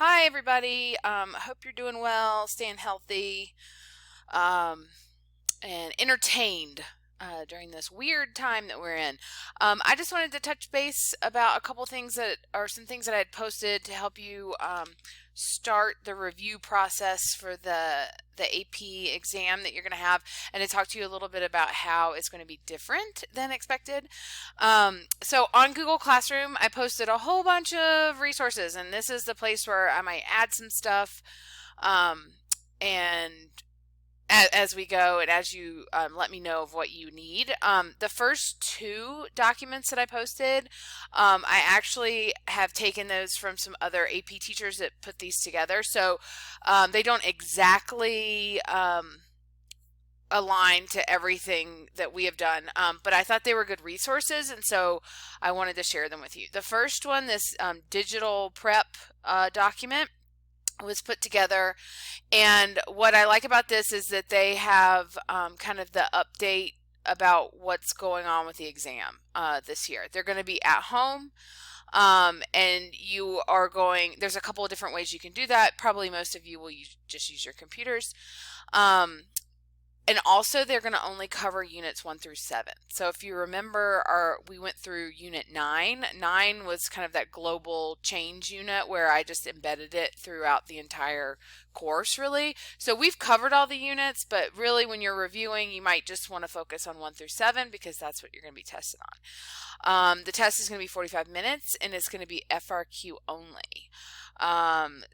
Hi, everybody. Hope you're doing well, staying healthy, um, and entertained during this weird time that we're in. I just wanted to touch base about a couple things that are some things that I had posted to help you start the review process for the AP exam that you're going to have, and to talk to you a little bit about how it's going to be different than expected. So on Google Classroom, I posted a whole bunch of resources, and this is the place where I might add some stuff. And as we go and as you let me know of what you need. The first two documents that I posted, I actually have taken those from some other AP teachers that put these together. So they don't exactly align to everything that we have done, but I thought they were good resources, and so I wanted to share them with you. The first one, this digital prep document, was put together, and what I like about this is that they have kind of the update about what's going on with the exam this year. They're going to be at home, and you are going, there's a couple of different ways you can do that. Probably most of you will just use your computers. And also they're going to only cover units 1 through 7. So if you remember, we went through unit 9. 9 was kind of that global change unit where I just embedded it throughout the entire course, really. So we've covered all the units, but really when you're reviewing, you might just want to focus on 1 through 7 because that's what you're going to be tested on. The test is going to be 45 minutes and it's going to be FRQ only.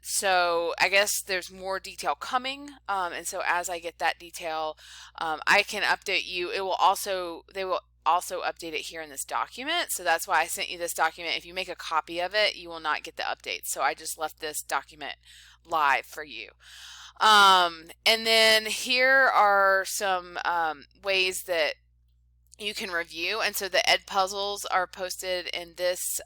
So I guess there's more detail coming, and so as I get that detail, I can update you. They will also update it here in this document, so that's why I sent you this document. If you make a copy of it, you will not get the updates, so I just left this document live for you. And then here are some ways that you can review, and so the ed puzzles are posted in this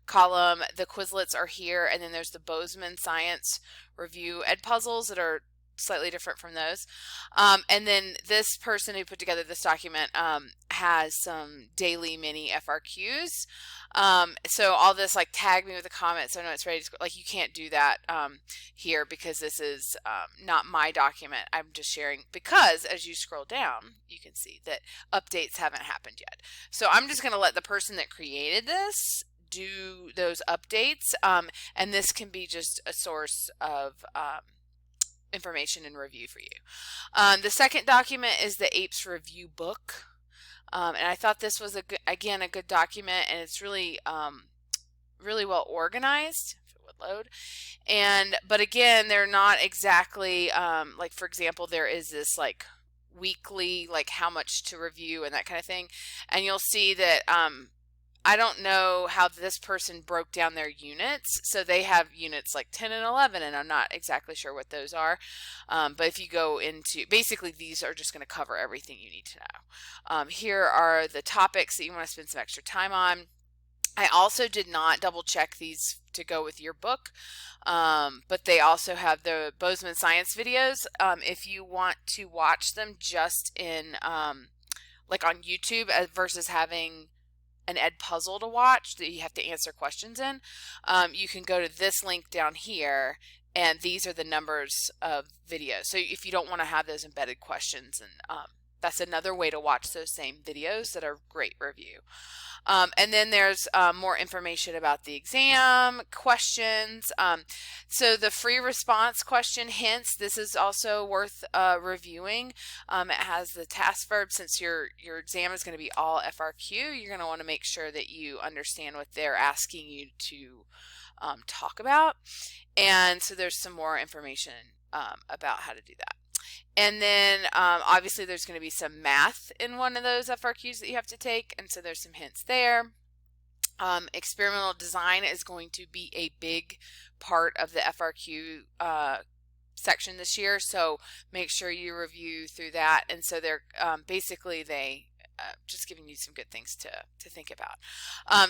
column. The Quizlets are here, and then there's the Bozeman Science Review ed puzzles that are slightly different from those. And then this person who put together this document has some daily mini FRQs. So all this, like, tag me with a comment so I know it's ready to go. Like, you can't do that here because this is not my document. I'm just sharing because as you scroll down, you can see that updates haven't happened yet. So I'm just going to let the person that created this do those updates, and this can be just a source of information and review for you. The second document is the APES review book. And I thought this was a good document, and it's really really well organized. If it would load, but again, they're not exactly like, for example, there is this like weekly, like how much to review and that kind of thing, and you'll see that I don't know how this person broke down their units. So they have units like 10 and 11, and I'm not exactly sure what those are. But if you go into, basically these are just going to cover everything you need to know. Here are the topics that you want to spend some extra time on. I also did not double check these to go with your book, but they also have the Bozeman Science videos. If you want to watch them just in like on YouTube versus having an ed puzzle to watch that you have to answer questions in, you can go to this link down here, and these are the numbers of videos. So if you don't want to have those embedded questions, and that's another way to watch those same videos that are great review. And then there's more information about the exam, questions. So the free response question hints, this is also worth reviewing. It has the task verb. Since your exam is going to be all FRQ, you're going to want to make sure that you understand what they're asking you to talk about. And so there's some more information about how to do that. And then obviously there's going to be some math in one of those FRQs that you have to take, and so there's some hints there. Experimental design is going to be a big part of the FRQ section this year, so make sure you review through that. And so they're basically just giving you some good things to think about.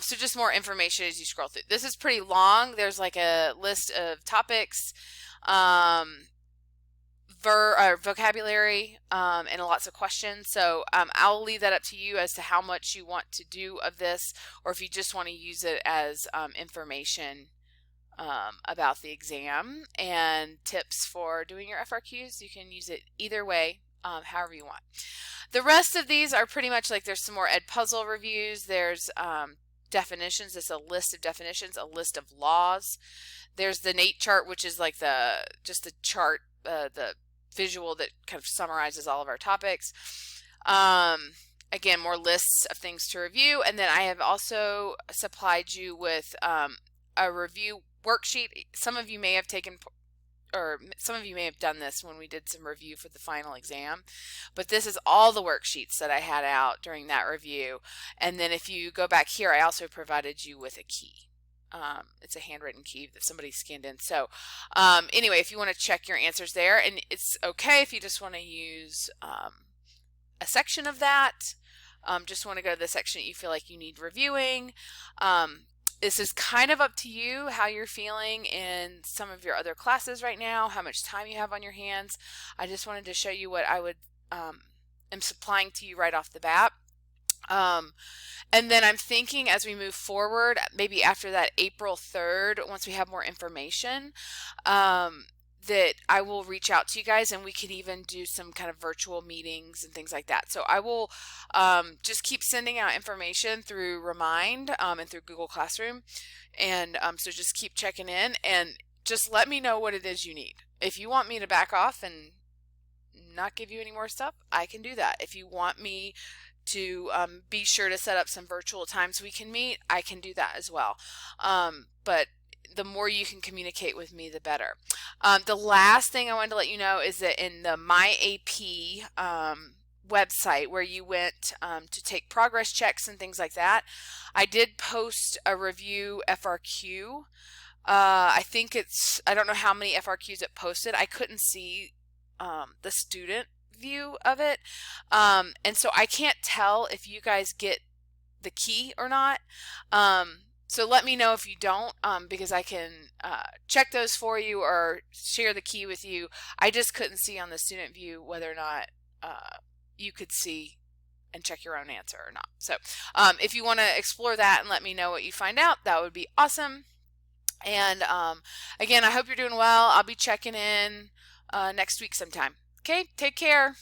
So just more information as you scroll through. This is pretty long. There's like a list of topics, vocabulary, and lots of questions. So I'll leave that up to you as to how much you want to do of this, or if you just want to use it as information about the exam and tips for doing your FRQs. You can use it either way, however you want. The rest of these are pretty much like there's some more Ed Puzzle reviews. There's definitions. There's a list of definitions, a list of laws. There's the NATE chart, which is like just the chart, the visual that kind of summarizes all of our topics. Again, more lists of things to review. And then I have also supplied you with a review worksheet. Some of you may have taken, or some of you may have done this when we did some review for the final exam, but this is all the worksheets that I had out during that review. And then if you go back here, I also provided you with a key. It's a handwritten key that somebody scanned in. So anyway, if you want to check your answers there, and it's okay if you just want to use a section of that, just want to go to the section that you feel like you need reviewing. This is kind of up to you how you're feeling in some of your other classes right now, how much time you have on your hands. I just wanted to show you what I would am supplying to you right off the bat. And then I'm thinking as we move forward, maybe after that April 3rd, once we have more information, that I will reach out to you guys and we could even do some kind of virtual meetings and things like that. So I will just keep sending out information through Remind and through Google Classroom. And so just keep checking in and just let me know what it is you need. If you want me to back off and not give you any more stuff, I can do that. If you want me to be sure to set up some virtual times we can meet, I can do that as well. But the more you can communicate with me, the better. The last thing I wanted to let you know is that in the My AP website where you went to take progress checks and things like that, I did post a review FRQ. I think I don't know how many FRQs it posted. I couldn't see the student view of it. And so I can't tell if you guys get the key or not. So let me know if you don't, because I can check those for you or share the key with you. I just couldn't see on the student view whether or not you could see and check your own answer or not. So if you want to explore that and let me know what you find out, that would be awesome. And again, I hope you're doing well. I'll be checking in next week sometime. Okay, take care.